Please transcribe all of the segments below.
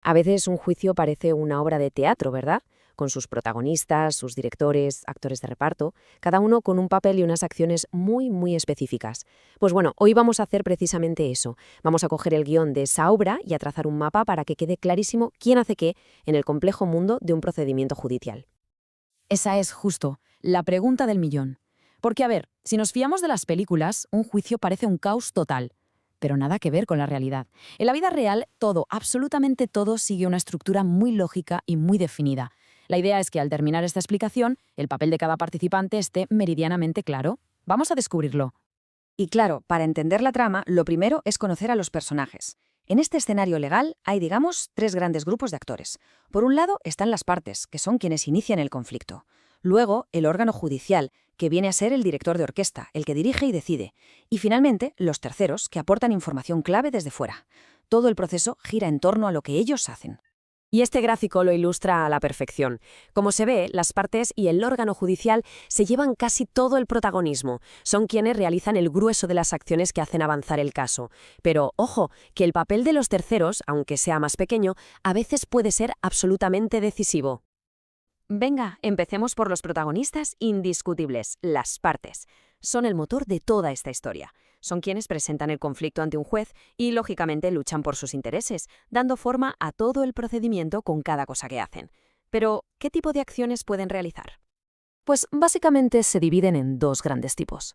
A veces un juicio parece una obra de teatro, ¿verdad? Con sus protagonistas, sus directores, actores de reparto, cada uno con un papel y unas acciones muy específicas. Pues bueno, hoy vamos a hacer precisamente eso. Vamos a coger el guión de esa obra y a trazar un mapa para que quede clarísimo quién hace qué en el complejo mundo de un procedimiento judicial. Esa es justo la pregunta del millón. Porque, a ver, si nos fiamos de las películas, un juicio parece un caos total, pero nada que ver con la realidad. En la vida real, todo, absolutamente todo, sigue una estructura muy lógica y muy definida. La idea es que al terminar esta explicación, el papel de cada participante esté meridianamente claro. Vamos a descubrirlo. Y claro, para entender la trama, lo primero es conocer a los personajes. En este escenario legal hay, digamos, tres grandes grupos de actores. Por un lado están las partes, que son quienes inician el conflicto. Luego, el órgano judicial, que viene a ser el director de orquesta, el que dirige y decide. Y finalmente, los terceros, que aportan información clave desde fuera. Todo el proceso gira en torno a lo que ellos hacen. Y este gráfico lo ilustra a la perfección. Como se ve, las partes y el órgano judicial se llevan casi todo el protagonismo. Son quienes realizan el grueso de las acciones que hacen avanzar el caso. Pero, ojo, que el papel de los terceros, aunque sea más pequeño, a veces puede ser absolutamente decisivo. Venga, empecemos por los protagonistas indiscutibles, las partes. Son el motor de toda esta historia. Son quienes presentan el conflicto ante un juez y, lógicamente, luchan por sus intereses, dando forma a todo el procedimiento con cada cosa que hacen. Pero, ¿qué tipo de acciones pueden realizar? Pues básicamente se dividen en dos grandes tipos.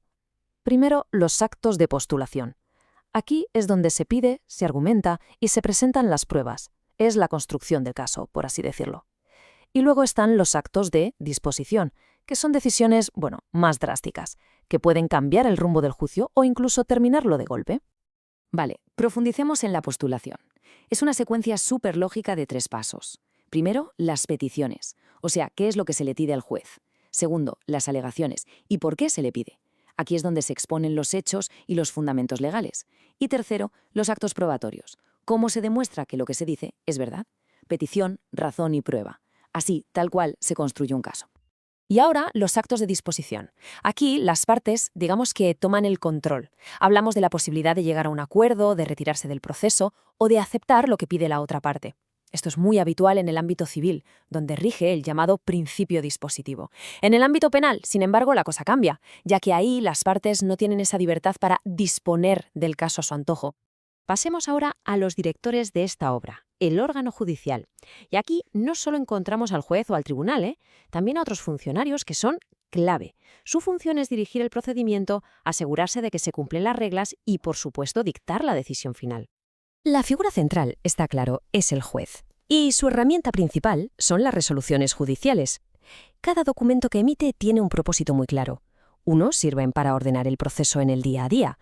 Primero, los actos de postulación. Aquí es donde se pide, se argumenta y se presentan las pruebas. Es la construcción del caso, por así decirlo. Y luego están los actos de disposición, que son decisiones, más drásticas, que pueden cambiar el rumbo del juicio o incluso terminarlo de golpe. Vale, profundicemos en la postulación. Es una secuencia súper lógica de 3 pasos. Primero, las peticiones, o sea, qué es lo que se le pide al juez. Segundo, las alegaciones y por qué se le pide. Aquí es donde se exponen los hechos y los fundamentos legales. Y tercero, los actos probatorios. Cómo se demuestra que lo que se dice es verdad. Petición, razón y prueba. Así, tal cual, se construye un caso. Y ahora, los actos de disposición. Aquí, las partes, digamos que toman el control. Hablamos de la posibilidad de llegar a un acuerdo, de retirarse del proceso o de aceptar lo que pide la otra parte. Esto es muy habitual en el ámbito civil, donde rige el llamado principio dispositivo. En el ámbito penal, sin embargo, la cosa cambia, ya que ahí las partes no tienen esa libertad para disponer del caso a su antojo. Pasemos ahora a los directores de esta obra, el órgano judicial. Y aquí no solo encontramos al juez o al tribunal, también a otros funcionarios que son clave. Su función es dirigir el procedimiento, asegurarse de que se cumplen las reglas y, por supuesto, dictar la decisión final. La figura central, está claro, es el juez. Y su herramienta principal son las resoluciones judiciales. Cada documento que emite tiene un propósito muy claro. Unos sirven para ordenar el proceso en el día a día,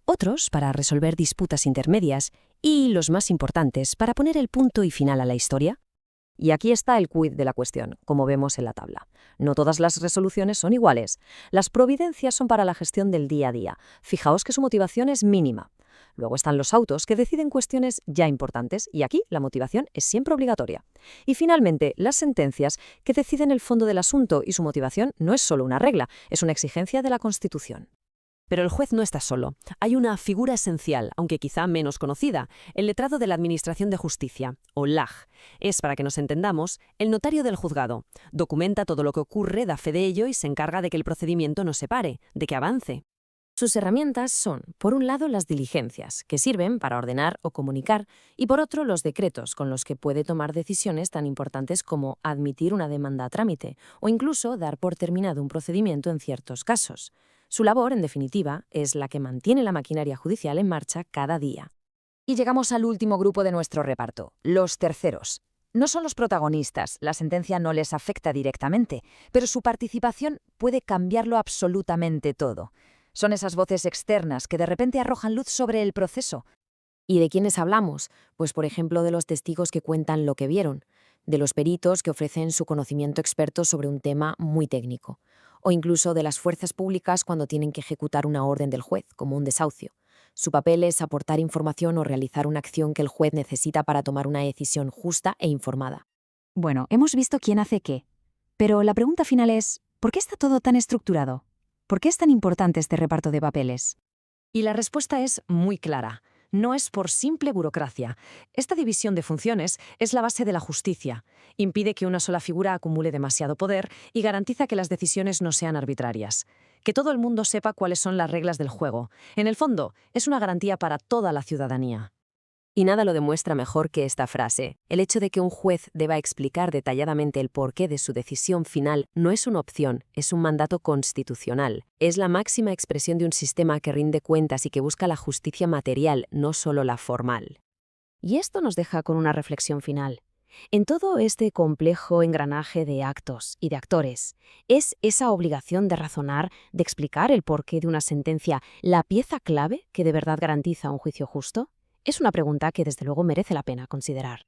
otros para resolver disputas intermedias y, los más importantes, para poner el punto y final a la historia. Y aquí está el quid de la cuestión, como vemos en la tabla. No todas las resoluciones son iguales. Las providencias son para la gestión del día a día. Fijaos que su motivación es mínima. Luego están los autos, que deciden cuestiones ya importantes, y aquí la motivación es siempre obligatoria. Y finalmente, las sentencias, que deciden el fondo del asunto, y su motivación no es solo una regla, es una exigencia de la Constitución. Pero el juez no está solo. Hay una figura esencial, aunque quizá menos conocida, el letrado de la Administración de Justicia, o LAJ. Es, para que nos entendamos, el notario del juzgado. Documenta todo lo que ocurre, da fe de ello y se encarga de que el procedimiento no se pare, de que avance. Sus herramientas son, por un lado, las diligencias, que sirven para ordenar o comunicar, y por otro, los decretos, con los que puede tomar decisiones tan importantes como admitir una demanda a trámite o incluso dar por terminado un procedimiento en ciertos casos. Su labor, en definitiva, es la que mantiene la maquinaria judicial en marcha cada día. Y llegamos al último grupo de nuestro reparto, los terceros. No son los protagonistas, la sentencia no les afecta directamente, pero su participación puede cambiarlo absolutamente todo. Son esas voces externas que de repente arrojan luz sobre el proceso. ¿Y de quiénes hablamos? Pues, por ejemplo, de los testigos que cuentan lo que vieron, de los peritos que ofrecen su conocimiento experto sobre un tema muy técnico, o incluso de las fuerzas públicas cuando tienen que ejecutar una orden del juez, como un desahucio. Su papel es aportar información o realizar una acción que el juez necesita para tomar una decisión justa e informada. Bueno, hemos visto quién hace qué. Pero la pregunta final es, ¿por qué está todo tan estructurado? ¿Por qué es tan importante este reparto de papeles? Y la respuesta es muy clara. no es por simple burocracia. Esta división de funciones es la base de la justicia. Impide que una sola figura acumule demasiado poder y garantiza que las decisiones no sean arbitrarias. Que todo el mundo sepa cuáles son las reglas del juego. En el fondo, es una garantía para toda la ciudadanía. Y nada lo demuestra mejor que esta frase. El hecho de que un juez deba explicar detalladamente el porqué de su decisión final no es una opción, es un mandato constitucional. Es la máxima expresión de un sistema que rinde cuentas y que busca la justicia material, no solo la formal. Y esto nos deja con una reflexión final. En todo este complejo engranaje de actos y de actores, ¿es esa obligación de razonar, de explicar el porqué de una sentencia, la pieza clave que de verdad garantiza un juicio justo? Es una pregunta que desde luego merece la pena considerar.